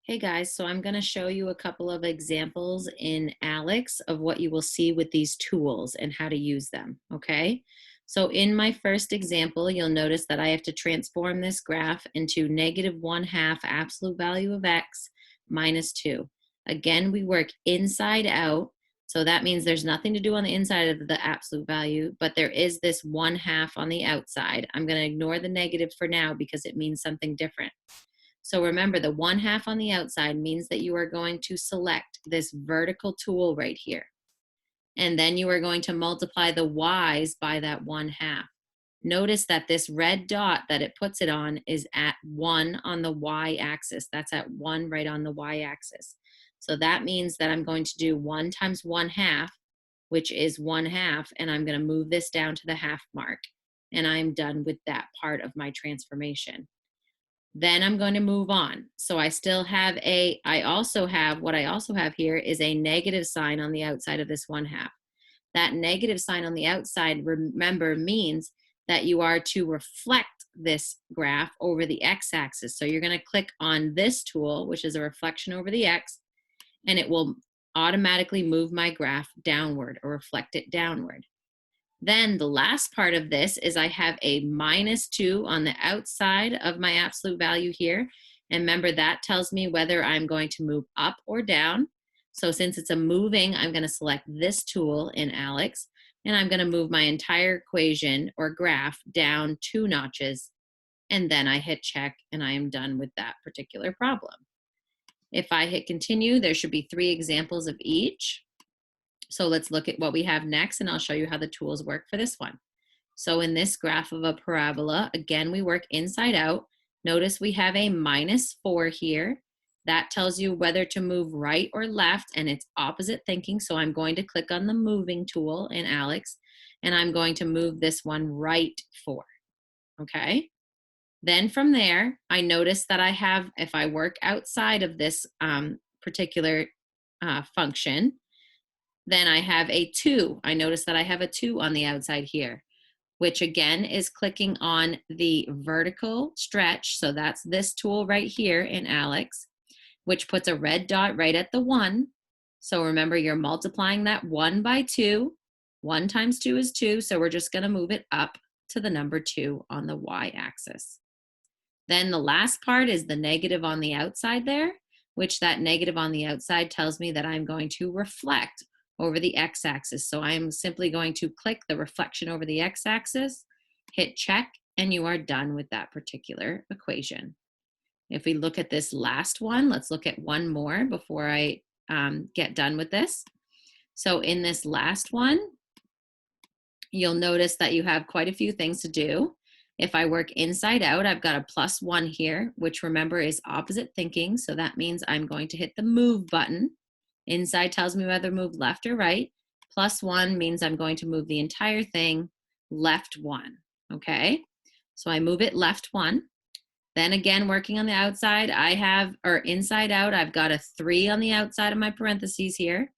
Hey guys, so I'm going to show you a couple of examples in Alex of what you will see with these tools and how to use them, okay? So in my first example, you'll notice that I have to transform this graph into -1/2 absolute value of x minus 2. Again, we work inside out, so that means there's nothing to do on the inside of the absolute value, but there is this 1/2 on the outside. I'm going to ignore the negative for now because it means something different. So remember, the 1/2 on the outside means that you are going to select this vertical tool right here. And then you are going to multiply the y's by that 1/2. Notice that this red dot that it puts it on is at 1 on the y-axis. That's at 1 right on the y-axis. So that means that I'm going to do 1 times 1/2, which is 1/2, and I'm going to move this down to the half mark. And I'm done with that part of my transformation. Then I'm going to move on. So I still have what I also have here is a negative sign on the outside of this 1/2. That negative sign on the outside, remember, means that you are to reflect this graph over the x-axis. So you're going to click on this tool, which is a reflection over the x, and it will automatically move my graph downward or reflect it downward. Then the last part of this is I have a -2 on the outside of my absolute value here. And remember, that tells me whether I'm going to move up or down. So since it's a moving, I'm going to select this tool in Alex, and I'm going to move my entire equation or graph down 2 notches. And then I hit check, and I am done with that particular problem. If I hit continue, there should be 3 examples of each. So let's look at what we have next, and I'll show you how the tools work for this one. So in this graph of a parabola, again, we work inside out. Notice we have a -4 here. That tells you whether to move right or left, and it's opposite thinking. So I'm going to click on the moving tool in Alex, and I'm going to move this one right 4, okay? Then from there, I notice that I have, if I work outside of this particular function, then I have a 2. I notice that I have a 2 on the outside here, which again is clicking on the vertical stretch. So that's this tool right here in Alex, which puts a red dot right at the 1. So remember, you're multiplying that 1 by 2. 1 times 2 is 2. So we're just going to move it up to the number 2 on the y-axis. Then the last part is the negative on the outside there, which that negative on the outside tells me that I'm going to reflect over the x-axis. So I'm simply going to click the reflection over the x-axis, hit check, and you are done with that particular equation. If we look at this last one, let's look at one more before I get done with this. So in this last one, you'll notice that you have quite a few things to do. If I work inside out, I've got a +1 here, which remember is opposite thinking. So that means I'm going to hit the move button. Inside tells me whether to move left or right. +1 means I'm going to move the entire thing left 1, okay? So I move it left 1. Then again, working on the outside, inside out, I've got a 3 on the outside of my parentheses here.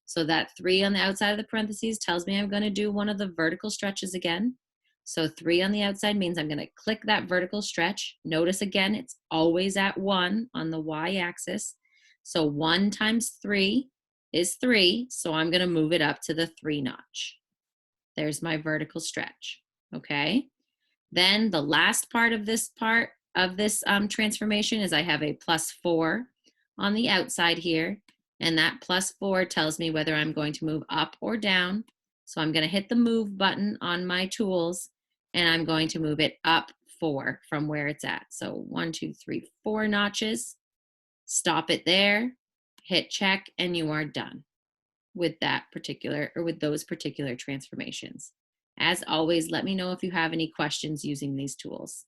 So that 3 on the outside of the parentheses tells me I'm going to do one of the vertical stretches again. So 3 on the outside means I'm going to click that vertical stretch. Notice again, it's always at 1 on the y-axis. So 1 times 3 is 3. So I'm going to move it up to the 3 notch. There's my vertical stretch. Okay. Then the last part of this transformation is I have a +4 on the outside here. And that +4 tells me whether I'm going to move up or down. So I'm going to hit the move button on my tools, and I'm going to move it up 4 from where it's at. So 1, 2, 3, 4 notches. Stop it there, hit check, and you are done with with those particular transformations. As always, let me know if you have any questions using these tools.